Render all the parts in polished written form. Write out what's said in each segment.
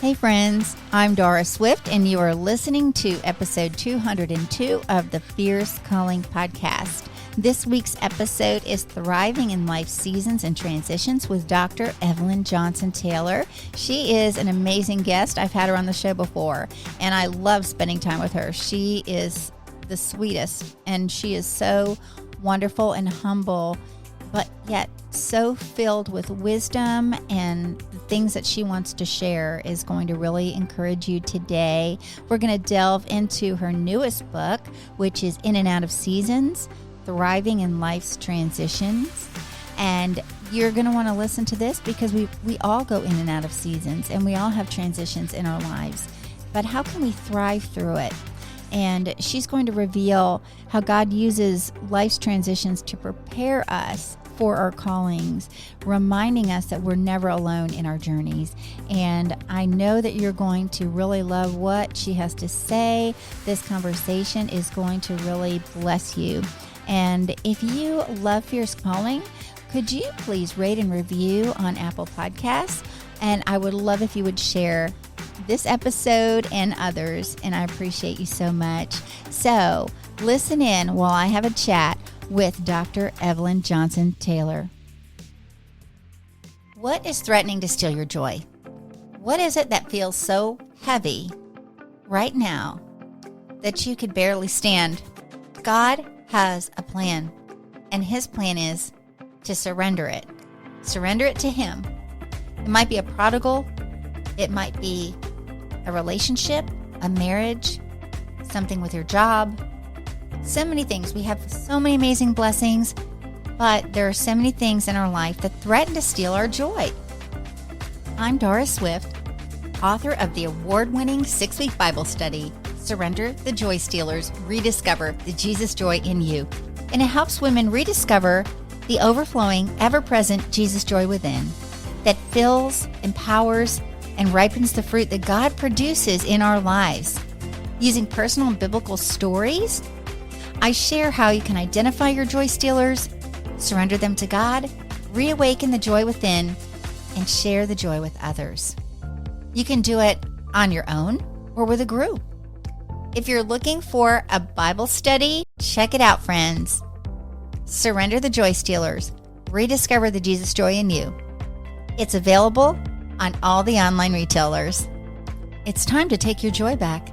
Hey friends, I'm Doris Swift, and you are listening to episode 202 of the Fierce Calling podcast. This week's episode is Thriving in Life Seasons and Transitions with Dr. Evelyn Johnson-Taylor. She is an amazing guest. I've had her on the show before, and I love spending time with her. She is the sweetest, and she is so wonderful and humble, but yet so filled with wisdom, and the things that she wants to share is going to really encourage you today. We're going to delve into her newest book, which is In and Out of Seasons, Thriving in Life's Transitions. And you're going to want to listen to this because we all go in and out of seasons, and we all have transitions in our lives. But how can we thrive through it? And she's going to reveal how God uses life's transitions to prepare us for our callings, reminding us that we're never alone in our journeys. And I know that you're going to really love what she has to say. This conversation is going to really bless you. And if you love Fierce Calling, could you please rate and review on Apple Podcasts? And I would love if you would share this episode and others, and I appreciate you so much. So listen in while I have a chat with Dr. Evelyn Johnson-Taylor. What is threatening to steal your joy? What is it that feels so heavy right now that you could barely stand? God has a plan, and his plan is to surrender it. Surrender it to him. It might be a prodigal. It might be a relationship, a marriage, something with your job. So many things. We have so many amazing blessings, but there are so many things in our life that threaten to steal our joy. I'm Doris Swift, author of the award-winning 6-week Bible study, Surrender the Joy Stealers, Rediscover the Jesus Joy in You. And it helps women rediscover the overflowing, ever-present Jesus joy within that fills, empowers, and ripens the fruit that God produces in our lives. Using personal and biblical stories, I share how you can identify your joy stealers, surrender them to God, reawaken the joy within, and share the joy with others. You can do it on your own or with a group. If you're looking for a Bible study, check it out, friends. Surrender the Joy Stealers, Rediscover the Jesus Joy in You. It's available on all the online retailers. It's time to take your joy back.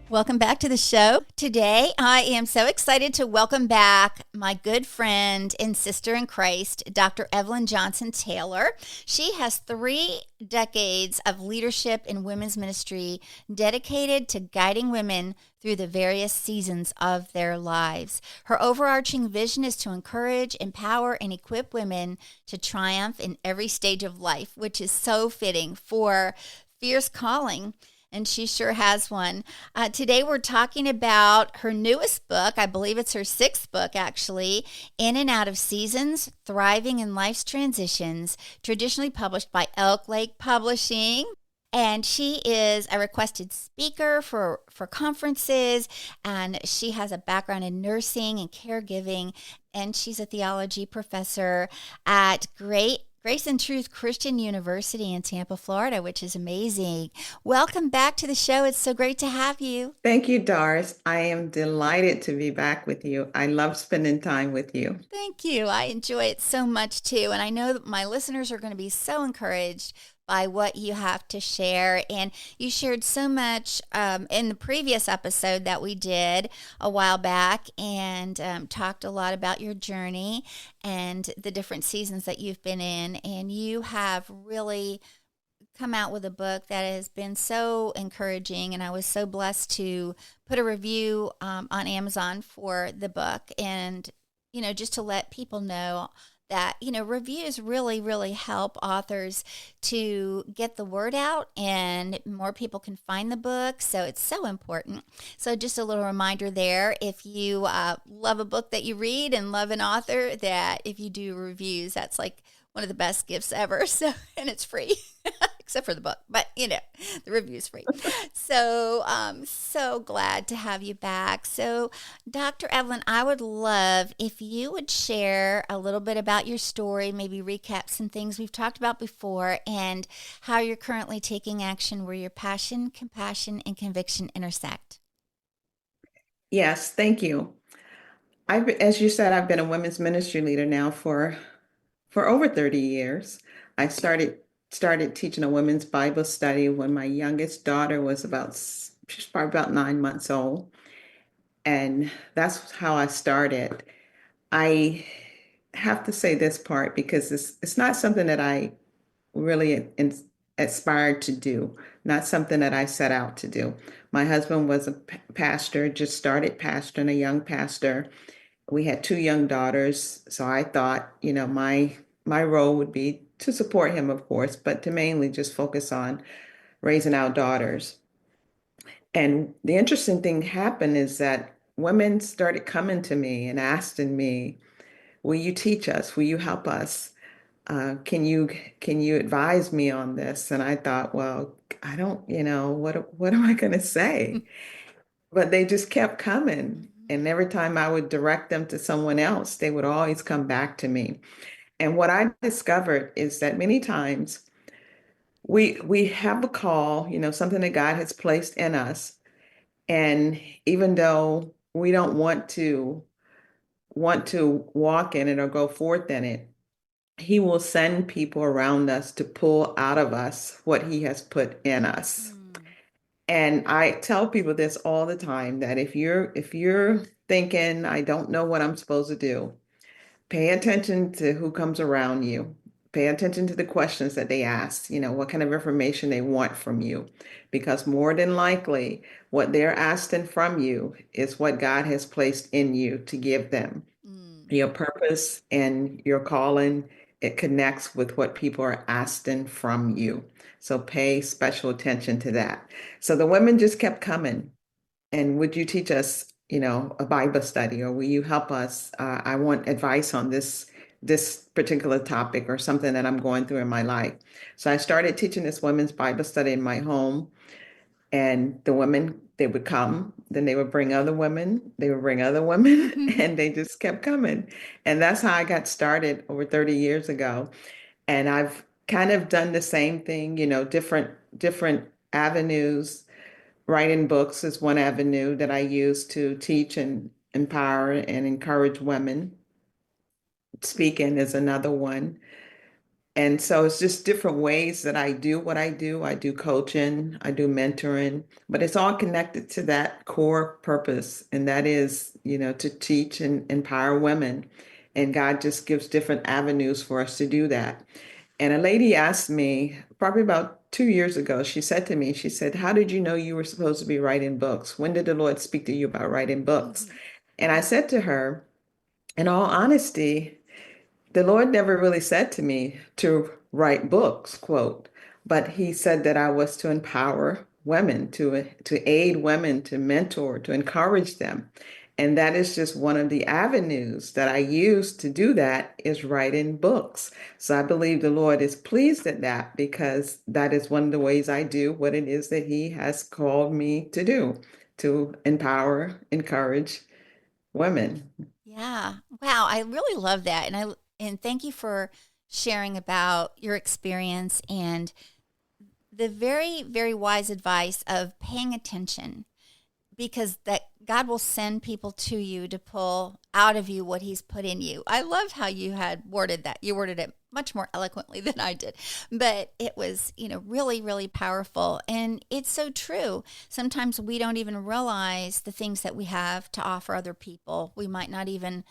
Welcome back to the show. Today, I am so excited to welcome back my good friend and sister in Christ, Dr. Evelyn Johnson-Taylor. She has 3 decades of leadership in women's ministry dedicated to guiding women through the various seasons of their lives. Her overarching vision is to encourage, empower, and equip women to triumph in every stage of life, which is so fitting for Fierce Calling. And she sure has one. Today we're talking about her newest book. I believe it's her 6th book, actually, In and Out of Seasons, Thriving in Life's Transitions, traditionally published by Elk Lake Publishing. And she is a requested speaker for conferences, and she has a background in nursing and caregiving, and she's a theology professor at Grace and Truth Christian University in Tampa, Florida, which is amazing. Welcome back to the show. It's so great to have you. Thank you, Doris. I am delighted to be back with you. I love spending time with you. Thank you. I enjoy it so much too. And I know that my listeners are going to be so encouraged by what you have to share. And you shared so much in the previous episode that we did a while back, and talked a lot about your journey and the different seasons that you've been in. And you have really come out with a book that has been so encouraging, and I was so blessed to put a review on Amazon for the book, and just to let people know that, reviews really, really help authors to get the word out, and more people can find the book. So it's so important. So just a little reminder there, if you love a book that you read and love an author, that if you do reviews, that's like one of the best gifts ever. So, and it's free. except for the book, but the review's free. So so glad to have you back. So Dr. Evelyn, I would love if you would share a little bit about your story, maybe recap some things we've talked about before, and how you're currently taking action where your passion, compassion, and conviction intersect. Yes, thank you. As you said, I've been a women's ministry leader now for over 30 years. I started teaching a women's Bible study when my youngest daughter was she's probably about 9 months old, and that's how I started. I have to say this part because it's not something that I really aspired to do, not something that I set out to do. My husband was a pastor, just started pastoring, a young pastor. We had two young daughters, so I thought, my role would be to support him, of course, but to mainly just focus on raising our daughters. And the interesting thing happened is that women started coming to me and asking me, "Will you teach us? Will you help us? Can you advise me on this?" And I thought, well, I don't, what am I going to say? But they just kept coming. And every time I would direct them to someone else, they would always come back to me. And what I discovered is that many times we have a call, something that God has placed in us. And even though we don't want to walk in it or go forth in it, he will send people around us to pull out of us what he has put in us. And I tell people this all the time, that if you're thinking, I don't know what I'm supposed to do, pay attention to who comes around you. Pay attention to the questions that they ask, what kind of information they want from you. Because more than likely, what they're asking from you is what God has placed in you to give them. Your purpose and your calling, it connects with what people are asking from you. So pay special attention to that. So the women just kept coming. And would you teach us, a Bible study, or will you help us? I want advice on this particular topic or something that I'm going through in my life. So I started teaching this women's Bible study in my home, and the women, they would come, then they would bring other women, they would bring other women, and they just kept coming. And that's how I got started over 30 years ago. And I've kind of done the same thing, different avenues. Writing books is one avenue that I use to teach and empower and encourage women. Speaking is another one. And so it's just different ways that I do what I do. I do coaching, I do mentoring, but it's all connected to that core purpose. And that is, to teach and empower women. And God just gives different avenues for us to do that. And a lady asked me probably about 2 years ago, she said to me, she said, "How did you know you were supposed to be writing books? When did the Lord speak to you about writing books?" And I said to her, in all honesty, the Lord never really said to me to write books, quote, but he said that I was to empower women, to aid women, to mentor, to encourage them. And that is just one of the avenues that I use to do that, is writing books. So I believe the Lord is pleased at that, because that is one of the ways I do what it is that he has called me to do, to empower, encourage women. Yeah. Wow. I really love that. And thank you for sharing about your experience and the very, very wise advice of paying attention, because that God will send people to you to pull out of you what he's put in you. I love how you had worded that. You worded it much more eloquently than I did, but it was, really, really powerful. And it's so true. Sometimes we don't even realize the things that we have to offer other people. We might not even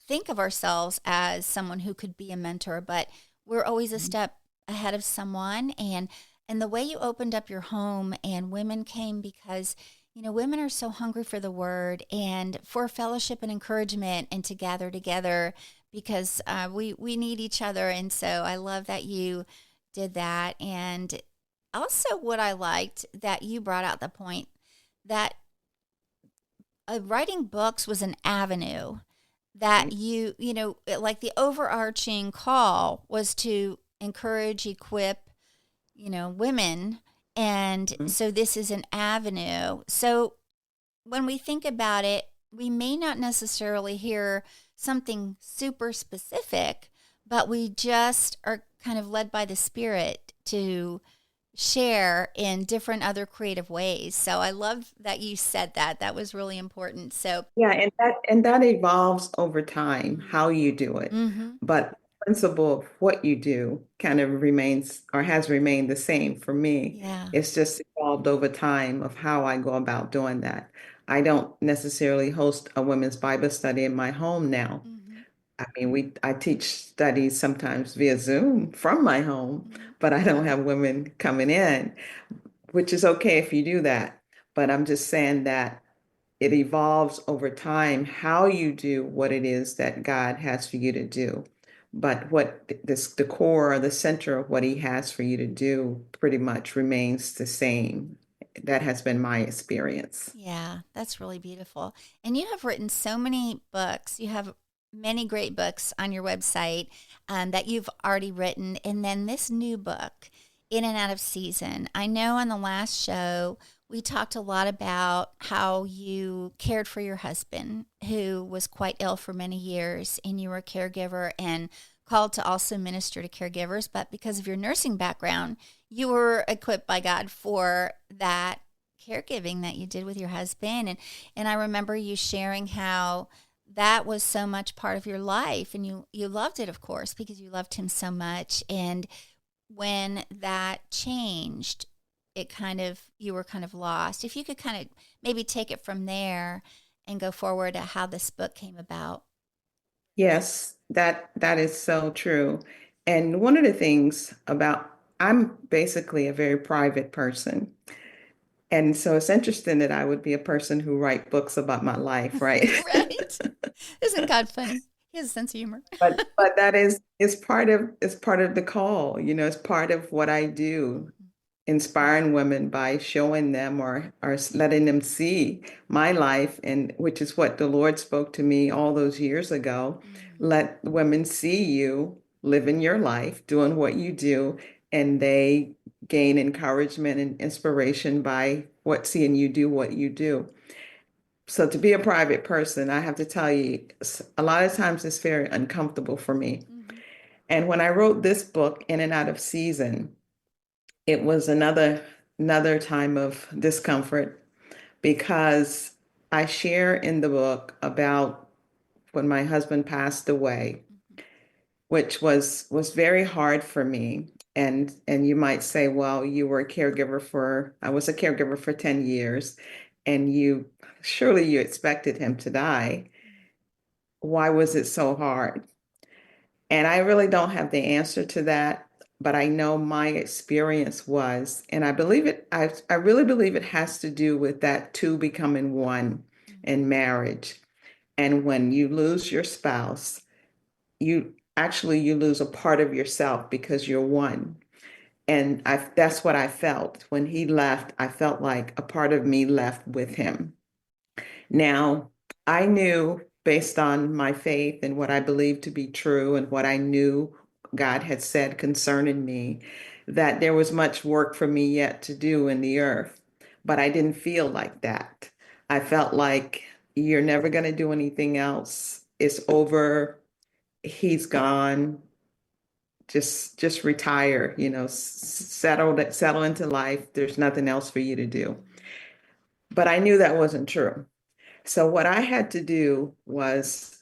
think of ourselves as someone who could be a mentor, but we're always a step ahead of someone. And the way you opened up your home and women came because women are so hungry for the word and for fellowship and encouragement and to gather together, because we need each other. And so I love that you did that. And also what I liked that you brought out the point that writing books was an avenue that like the overarching call was to encourage, equip, women. And so this is an avenue. So when we think about it, we may not necessarily hear something super specific, but we just are kind of led by the Spirit to share in different other creative ways. So I love that you said that. That was really important. So, Yeah, and that evolves over time, how you do it. mm-hmm. But the principle of what you do kind of remains or has remained the same for me. Yeah. It's just evolved over time of how I go about doing that. I don't necessarily host a women's Bible study in my home now. Mm-hmm. I mean, I teach studies sometimes via Zoom from my home, Mm-hmm. but I don't have women coming in, which is okay if you do that. But I'm just saying that it evolves over time how you do what it is that God has for you to do. But what the core or the center of what he has for you to do pretty much remains the same. That has been my experience. Yeah, that's really beautiful. And you have written so many books. You have many great books on your website that you've already written. And then this new book, In and Out of Season. I know on the last show, we talked a lot about how you cared for your husband, who was quite ill for many years, and you were a caregiver and called to also minister to caregivers. But because of your nursing background, you were equipped by God for that caregiving that you did with your husband. And I remember you sharing how that was so much part of your life, and you loved it, of course, because you loved him so much. And when that changed, it kind of, you were kind of lost. If you could kind of maybe take it from there and go forward to how this book came about. Yes, that is so true. And one of the things about I'm basically a very private person. And so it's interesting that I would be a person who write books about my life, right? Right? Isn't God funny? He has a sense of humor. But that is part of the call, it's part of what I do, inspiring women by showing them or letting them see my life, and which is what the Lord spoke to me all those years ago. Mm-hmm. Let women see you living your life, doing what you do, and they gain encouragement and inspiration by seeing you do what you do. So to be a private person, I have to tell you, a lot of times it's very uncomfortable for me. Mm-hmm. And when I wrote this book, In and Out of Season, it was another time of discomfort because I share in the book about when my husband passed away, Mm-hmm. which was very hard for me. And you might say, well, I was a caregiver for 10 years, and you expected him to die. Why was it so hard? And I really don't have the answer to that, but I know my experience was, and I really believe it has to do with that two becoming one Mm-hmm. in marriage. And when you lose your spouse, you lose a part of yourself because you're one. And that's what I felt. When he left, I felt like a part of me left with him. Now, I knew based on my faith and what I believed to be true and what I knew God had said concerning me, that there was much work for me yet to do in the earth. But I didn't feel like that. I felt like you're never going to do anything else. It's over. He's gone. Just retire, settle into life. There's nothing else for you to do. But I knew that wasn't true. So what I had to do was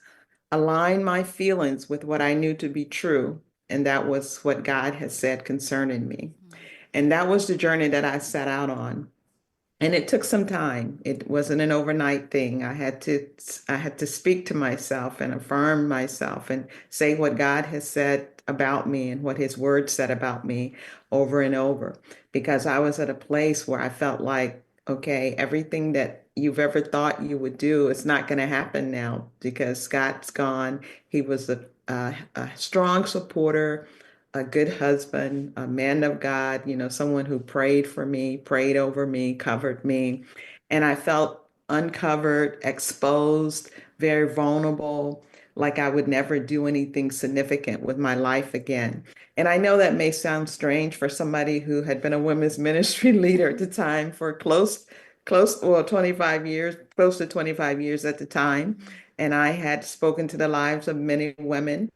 align my feelings with what I knew to be true. And that was what God has said concerning me. Mm-hmm. And that was the journey that I set out on. And it took some time. It wasn't an overnight thing. I had to speak to myself and affirm myself and say what God has said about me and what his word said about me over and over, because I was at a place where I felt like, okay, everything that you've ever thought you would do is not going to happen now because Scott's gone. He was a strong supporter, a good husband, a man of God, someone who prayed for me, prayed over me, covered me. And I felt uncovered, exposed, very vulnerable, like I would never do anything significant with my life again. And I know that may sound strange for somebody who had been a women's ministry leader at the time for well, 25 years, close to 25 years at the time. Mhm. And I had spoken to the lives of many women,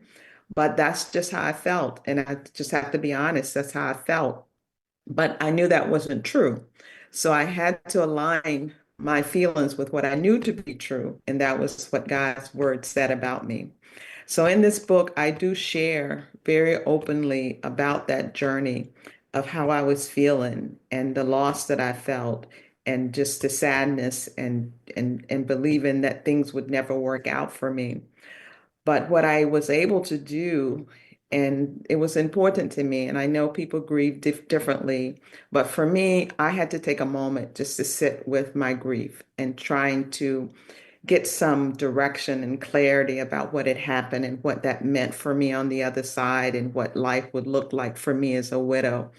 but that's just how I felt. And I just have to be honest, that's how I felt. But I knew that wasn't true. So I had to align my feelings with what I knew to be true. And that was what God's word said about me. So in this book, I do share very openly about that journey of how I was feeling and the loss that I felt and just the sadness and believing that things would never work out for me. But what I was able to do, and it was important to me, and I know people grieve differently, but for me, I had to take a moment just to sit with my grief and trying to get some direction and clarity about what had happened and what that meant for me on the other side and what life would look like for me as a widow.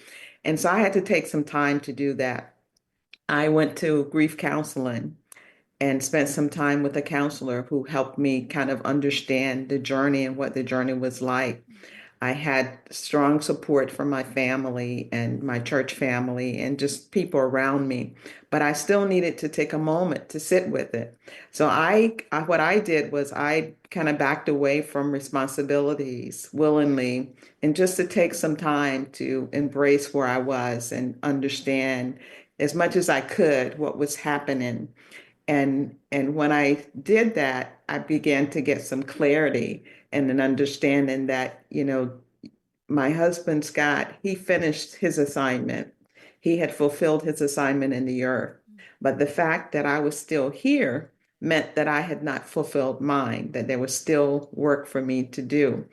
And so I had to take some time to do that. I went to grief counseling and spent some time with a counselor who helped me kind of understand the journey and what the journey was like. I had strong support from my family and my church family and just people around me, but I still needed to take a moment to sit with it. So what I did was I kind of backed away from responsibilities willingly and just to take some time to embrace where I was and understand as much as I could what was happening. And when I did that, I began to get some clarity and an understanding that, my husband, Scott, he finished his assignment. He had fulfilled his assignment in the earth. But the fact that I was still here meant that I had not fulfilled mine, that there was still work for me to do,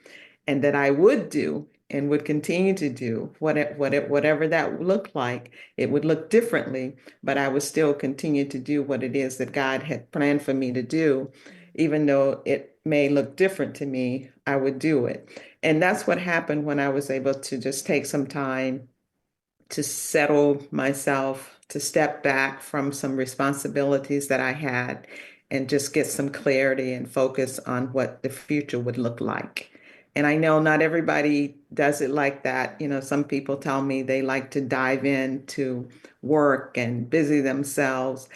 and that I would do and would continue to do whatever that looked like. It would look differently, but I would still continue to do what it is that God had planned for me to do. Even though it may look different to me, I would do it. And that's what happened when I was able to just take some time to settle myself, to step back from some responsibilities that I had, and just get some clarity and focus on what the future would look like. And I know not everybody does it like that. Some people tell me they like to dive into work and busy themselves.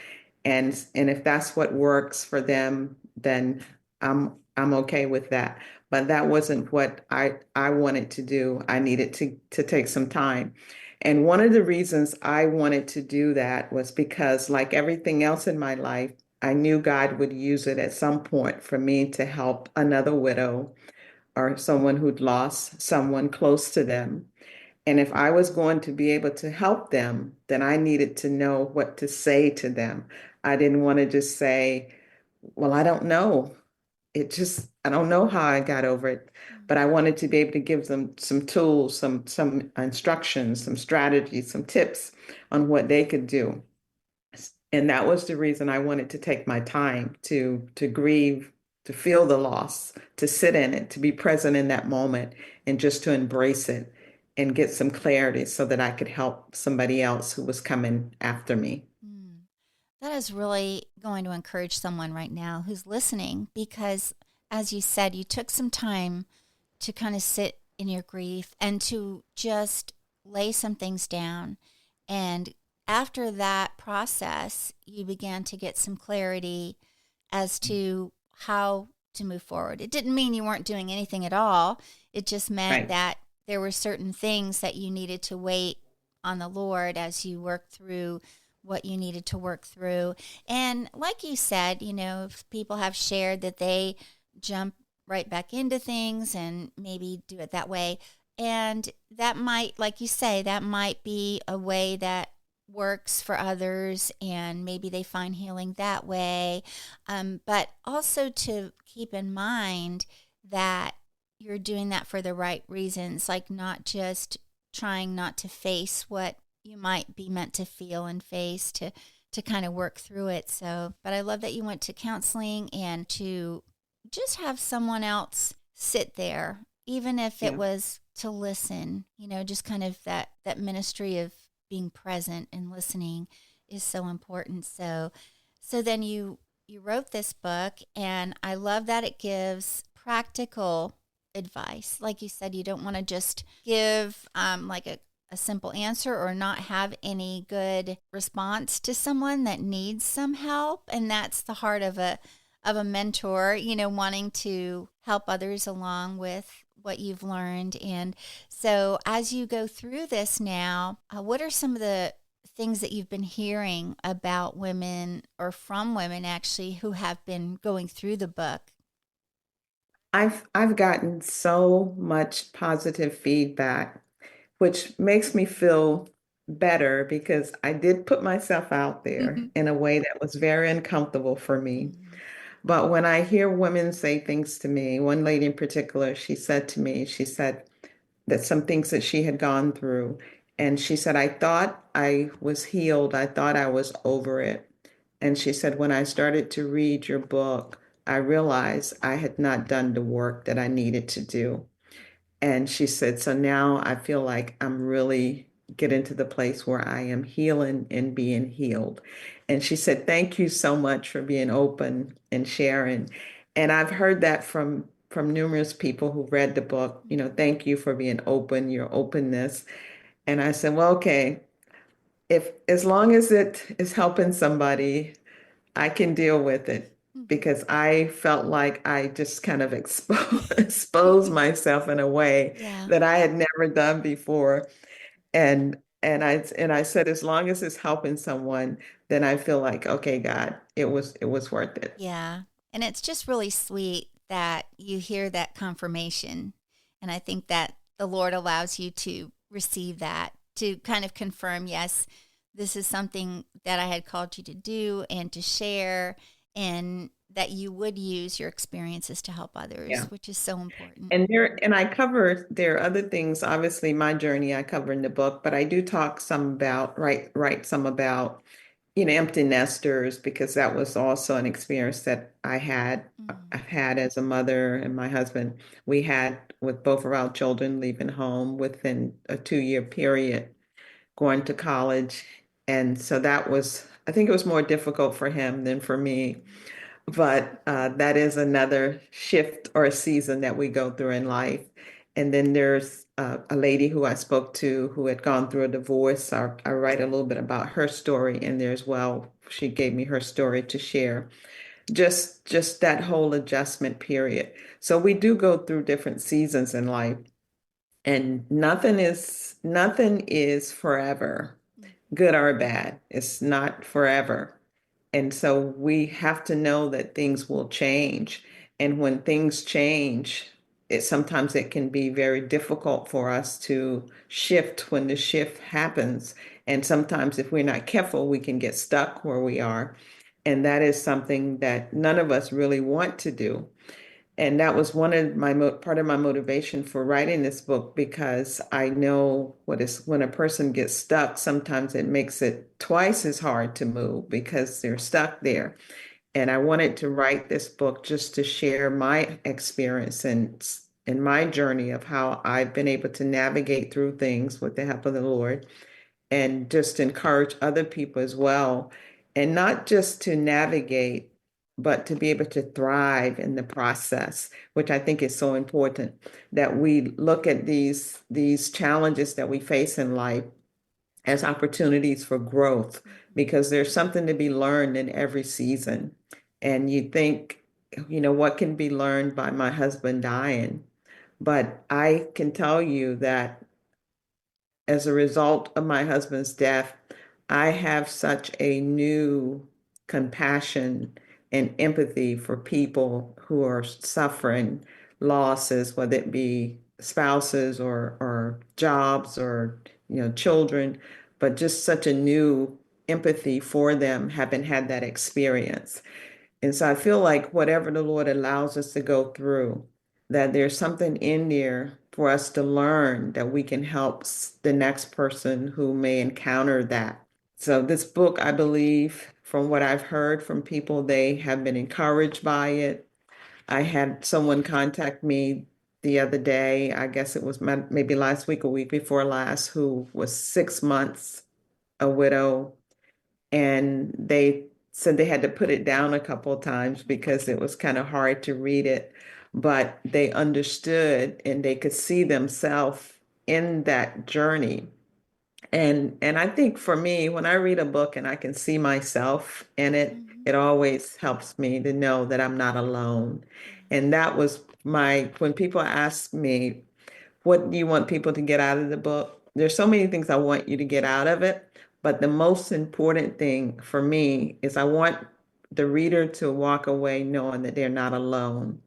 And if that's what works for them, then I'm okay with that. But that wasn't what I wanted to do. I needed to take some time. And one of the reasons I wanted to do that was because, like everything else in my life, I knew God would use it at some point for me to help another widow or someone who'd lost someone close to them. And if I was going to be able to help them, then I needed to know what to say to them. I didn't want to just say, well, I don't know. I don't know how I got over it, but I wanted to be able to give them some tools, some instructions, some strategies, some tips on what they could do. And that was the reason I wanted to take my time to grieve, to feel the loss, to sit in it, to be present in that moment, and just to embrace it and get some clarity so that I could help somebody else who was coming after me. Mm. That is really going to encourage someone right now who's listening because, as you said, you took some time to kind of sit in your grief and to just lay some things down. And after that process, you began to get some clarity as to how to move forward. It didn't mean you weren't doing anything at all. It just meant Right. that there were certain things that you needed to wait on the Lord as you worked through what you needed to work through. And like you said, if people have shared that they jump right back into things and maybe do it that way. And that might, like you say, that might be a way that works for others and maybe they find healing that way. But also to keep in mind that you're doing that for the right reasons, like not just trying not to face what you might be meant to feel and face to kind of work through it. So, but I love that you went to counseling and to just have someone else sit there, even if it Yeah. was to listen, just kind of that ministry of being present and listening is so important. So then you wrote this book and I love that it gives practical advice. Like you said, you don't want to just give like a simple answer or not have any good response to someone that needs some help. And that's the heart of a mentor, you know, wanting to help others along with what you've learned. And so as you go through this now, what are some of the things that you've been hearing about women or from women actually who have been going through the book? I've gotten so much positive feedback, which makes me feel better because I did put myself out there Mhm. in a way that was very uncomfortable for me. Mhm. But when I hear women say things to me, one lady in particular, she said to me, she said that some things that she had gone through, and she said, I thought I was healed. I thought I was over it. And she said, when I started to read your book, I realized I had not done the work that I needed to do. And she said, so now I feel like I'm really getting to the place where I am healing and being healed. And she said, thank you so much for being open and sharing. And I've heard that from numerous people who read the book, you know, thank you for being open, your openness. And I said, well, okay, if as long as it is helping somebody, I can deal with it Mhm. because I felt like I just kind of exposed myself in a way Yeah. that I had never done before. And I said, as long as it's helping someone, then I feel like, okay, God, it was worth it. Yeah. And it's just really sweet that you hear that confirmation. And I think that the Lord allows you to receive that, to kind of confirm, yes, this is something that I had called you to do and to share, and that you would use your experiences to help others, Yeah. which is so important. And I cover there are other things, obviously my journey I cover in the book, but I do talk some about write some about, you know, empty nesters because that was also an experience that Mm. I've had as a mother and my husband. We had with both of our children leaving home within a 2-year period, going to college. And so that was, I think it was more difficult for him than for me. But that is another shift or a season that we go through in life. And then there's a lady who I spoke to who had gone through a divorce. I write a little bit about her story in there as well. She gave me her story to share. Just that whole adjustment period. So we do go through different seasons in life, and nothing is forever, Mm. good or bad. It's not forever. And so we have to know that things will change. And when things change, sometimes it can be very difficult for us to shift when the shift happens. And sometimes if we're not careful, we can get stuck where we are. And that is something that none of us really want to do. And that was one of my part of my motivation for writing this book because I know what is when a person gets stuck, sometimes it makes it twice as hard to move because they're stuck there. And I wanted to write this book just to share my experience and my journey of how I've been able to navigate through things with the help of the Lord and just encourage other people as well. And not just to navigate, but to be able to thrive in the process, which I think is so important that we look at these challenges that we face in life as opportunities for growth, because there's something to be learned in every season. And you think, you know, what can be learned by my husband dying? But I can tell you that as a result of my husband's death, I have such a new compassion and empathy for people who are suffering losses, whether it be spouses or jobs or, you know, children, but just such a new empathy for them, having had that experience. And so I feel like whatever the Lord allows us to go through, that there's something in there for us to learn that we can help the next person who may encounter that. So this book, I believe, from what I've heard from people, they have been encouraged by it. I had someone contact me the other day, I guess it was maybe last week or week before last, who was 6 months a widow, and they said they had to put it down a couple of times because it was kind of hard to read it. but they understood and they could see themselves in that journey. And I think for me, when I read a book and I can see myself in it, Hmm. it always helps me to know that I'm not alone. Yeah. And that was when people ask me, what do you want people to get out of the book? There's so many things I want you to get out of it, but the most important thing for me is I want the reader to walk away knowing that they're not alone.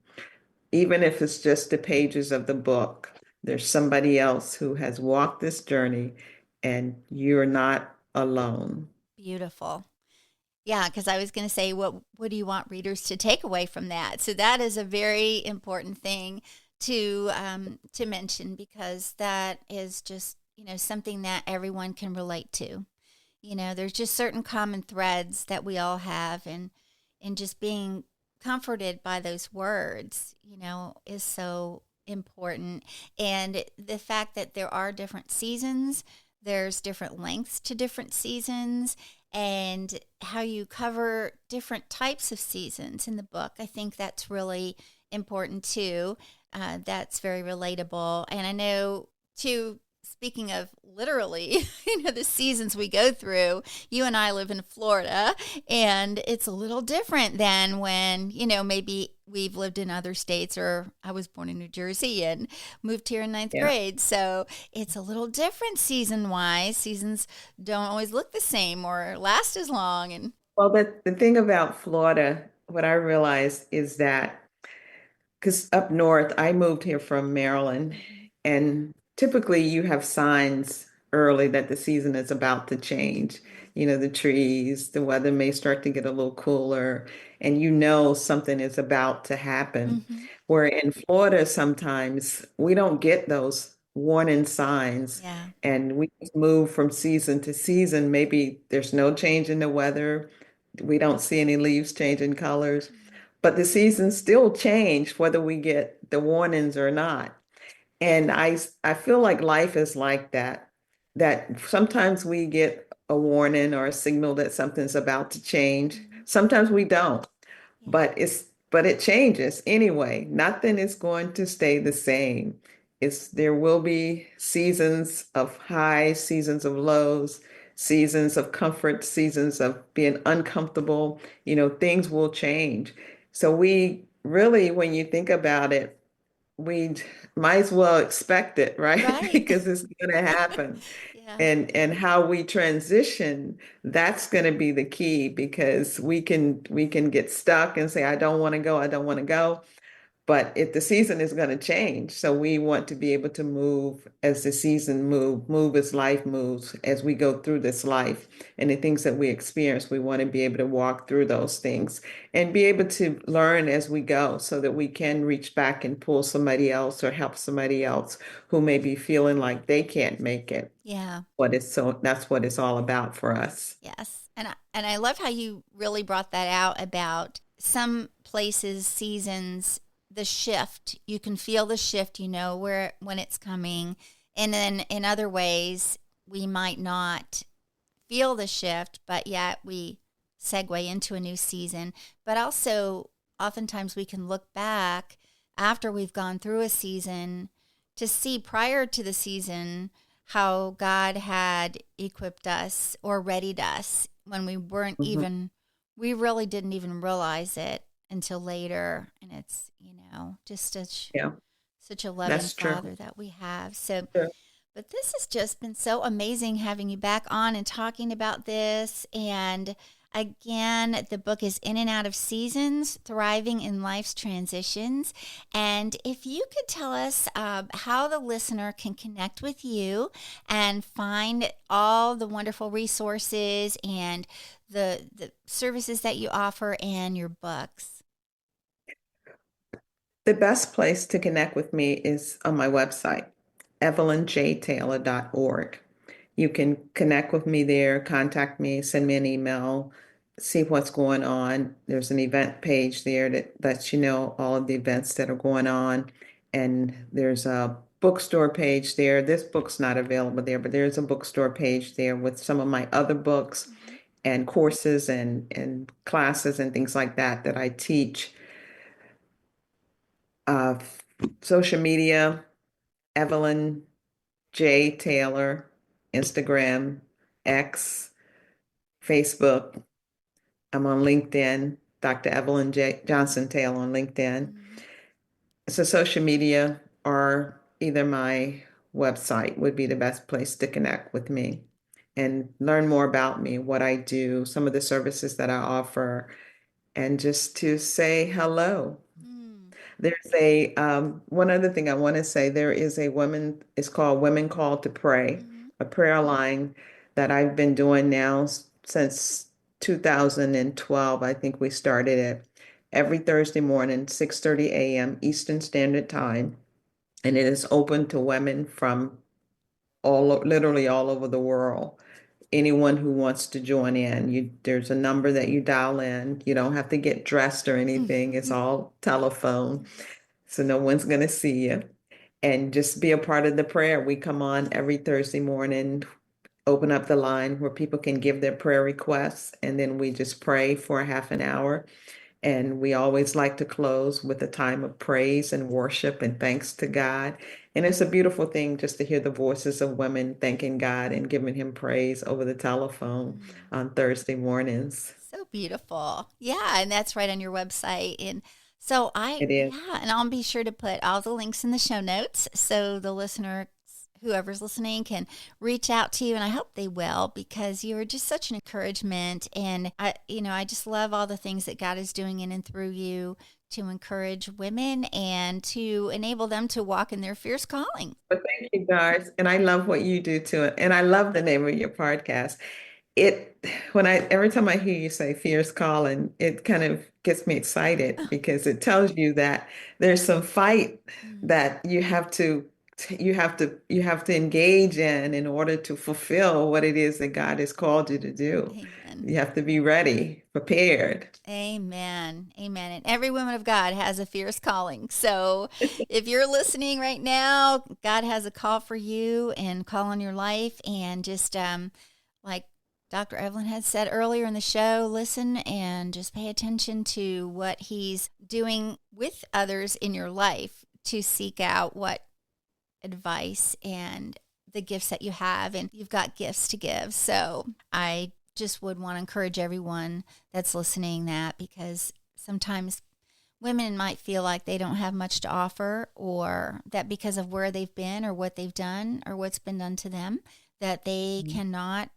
Even if it's just the pages of the book, there's somebody else who has walked this journey and you're not alone. Beautiful. Yeah, because I was going to say, what do you want readers to take away from that? So that is a very important thing to mention, because that is just, something that everyone can relate to. There's just certain common threads that we all have, and just being comforted by those words, is so important. And the fact that there are different seasons, there's different lengths to different seasons, and how you cover different types of seasons in the book. I think that's really important too. That's very relatable. And I know too, speaking of literally, the seasons we go through, you and I live in Florida, and it's a little different than when, maybe we've lived in other states, or I was born in New Jersey and moved here in ninth Yeah. grade. So it's a little different season wise. Seasons don't always look the same or last as long. And Well, the thing about Florida, what I realized is that because up north, I moved here from Maryland, Mhm. and typically you have signs early that the season is about to change. The trees, the weather may start to get a little cooler, and something is about to happen. Mhm. Where in Florida, sometimes we don't get those warning signs, Yeah. and we just move from season to season. Maybe there's no change in the weather. We don't see any leaves changing colors, Mhm. but the seasons still change whether we get the warnings or not. And I feel like life is like that, that sometimes we get a warning or a signal that something's about to change. Mhm. Sometimes we don't, Yeah. but it changes anyway. Nothing is going to stay the same. There will be seasons of highs, seasons of lows, seasons of comfort, seasons of being uncomfortable. Things will change. So we really, when you think about it, we might as well expect it, right? Right. Because it's going to happen. Yeah. And how we transition, that's going to be the key, because we can get stuck and say, I don't want to go, I don't want to go. But if the season is going to change, so we want to be able to move as the season move as life moves, as we go through this life and the things that we experience, we want to be able to walk through those things and be able to learn as we go so that we can reach back and pull somebody else or help somebody else who may be feeling like they can't make it. Yeah. That's what it's all about for us. Yes. And I love how you really brought that out about some places, seasons, the shift. You can feel the shift, where when it's coming. And then in other ways, we might not feel the shift, but yet we segue into a new season. But also, oftentimes we can look back after we've gone through a season to see prior to the season how God had equipped us or readied us when we weren't Mhm. even, we really didn't even realize it until later. And it's, just Yeah, such a loving that's true. Father that we have. So, True. but this has just been so amazing having you back on and talking about this. And again, the book is In and Out of Seasons, Thriving in Life's Transitions. And if you could tell us how the listener can connect with you and find all the wonderful resources and the services that you offer and your books. The best place to connect with me is on my website, evelynjtaylor.org. You can connect with me there, contact me, send me an email, see what's going on. There's an event page there that lets you know all of the events that are going on. And there's a bookstore page there. This book's not available there, but there's a bookstore page there with some of my other books Mhm. and courses and classes and things like that that I teach. Uh, Social media, Evelyn J. Taylor, Instagram, X, Facebook. I'm on LinkedIn, Dr. Evelyn J. Johnson-Taylor on LinkedIn. Mm-hmm. So social media or either my website would be the best place to connect with me and learn more about me, what I do, some of the services that I offer, and just to say hello. Mm. There's a one other thing I want to say. There is a woman, it's called Women Called to Pray, Mm-hmm. a prayer line that I've been doing now since 2012. I think we started it every Thursday morning, 6:30 a.m. Eastern Standard Time. And it is open to women from literally all over the world. Anyone who wants to join in, there's a number that you dial in. You don't have to get dressed or anything. It's all telephone, so no one's going to see you. And just be a part of the prayer. We come on every Thursday morning, open up the line where people can give their prayer requests, and then we just pray for a half an hour. And we always like to close with a time of praise and worship and thanks to God. And it's a beautiful thing just to hear the voices of women thanking God and giving him praise over the telephone Mm. on Thursday mornings. So beautiful. Yeah, and that's right on your website. And so It is. yeah, and I'll be sure to put all the links in the show notes so the listener, whoever's listening, can reach out to you. And I hope they will, because you are just such an encouragement. And I just love all the things that God is doing in and through you to encourage women and to enable them to walk in their fierce calling. But thank you, Doris. And I love what you do too. And I love the name of your podcast. It every time I hear you say fierce calling, it kind of gets me excited because it tells you that there's some fight Mm. that you have to engage in order to fulfill what it is that God has called you to do. Amen. You have to be ready, prepared. Amen. Amen. And every woman of God has a fierce calling. So if you're listening right now, God has a call for you and call on your life. And just like Dr. Evelyn had said earlier in the show, listen and just pay attention to what he's doing with others in your life to seek out what advice and the gifts that you have. And you've got gifts to give. So I just would want to encourage everyone that's listening that, because sometimes women might feel like they don't have much to offer, or that because of where they've been or what they've done or what's been done to them, that they cannot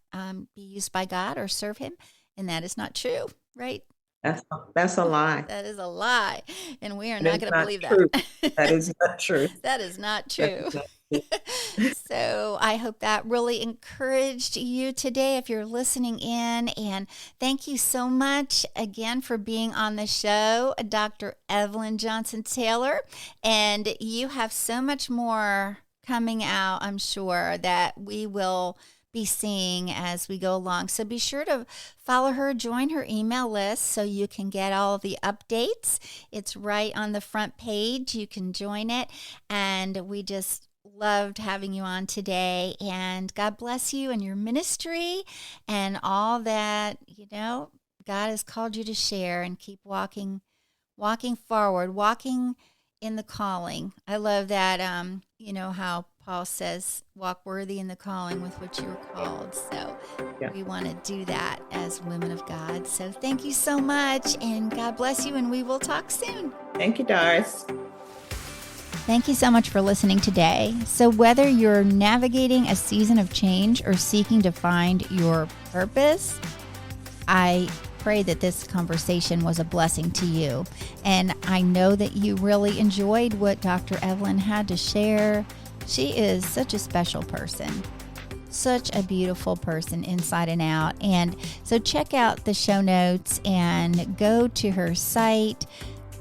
be used by God or serve him. And that is not true, right? That's a lie. That is a lie. And we are That not is going to not believe that. true. That is not true. That is not That true. is not true. So I hope that really encouraged you today if you're listening in. And thank you so much again for being on the show, Dr. Evelyn Johnson-Taylor. And you have so much more coming out, I'm sure, that we will be seeing as we go along. So be sure to follow her, join her email list so you can get all of the updates. It's right on the front page. You can join it. And we just loved having you on today. And God bless you and your ministry and all that, God has called you to share, and keep walking forward, walking in the calling. I love that, how Paul says, walk worthy in the calling with which you were called. So Yeah. we want to do that as women of God. So thank you so much, and God bless you, and we will talk soon. Thank you, Doris. Thank you so much for listening today. So whether you're navigating a season of change or seeking to find your purpose, I pray that this conversation was a blessing to you. And I know that you really enjoyed what Dr. Evelyn had to share. She is such a special person, such a beautiful person inside and out. And so check out the show notes and go to her site,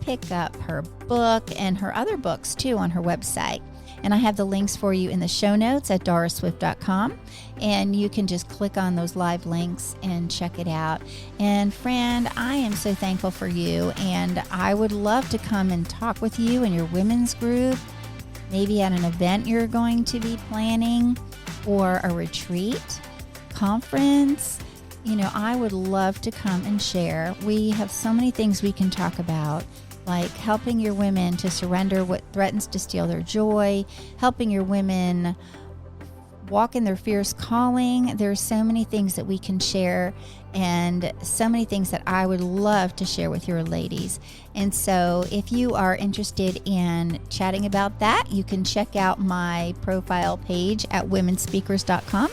pick up her book and her other books too on her website. And I have the links for you in the show notes at dorisswift.com. And you can just click on those live links and check it out. And friend, I am so thankful for you. And I would love to come and talk with you in your women's group, maybe at an event you're going to be planning, or a retreat, conference. I would love to come and share. We have so many things we can talk about. like helping your women to surrender what threatens to steal their joy, helping your women walk in their fierce calling. There's so many things that we can share, and so many things that I would love to share with your ladies. And so if you are interested in chatting about that, you can check out my profile page at womenspeakers.com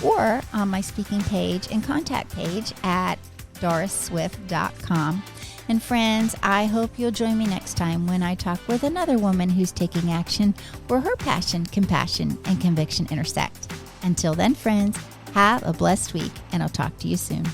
or on my speaking page and contact page at dorisswift.com. And friends, I hope you'll join me next time when I talk with another woman who's taking action where her passion, compassion, and conviction intersect. Until then, friends, have a blessed week, and I'll talk to you soon.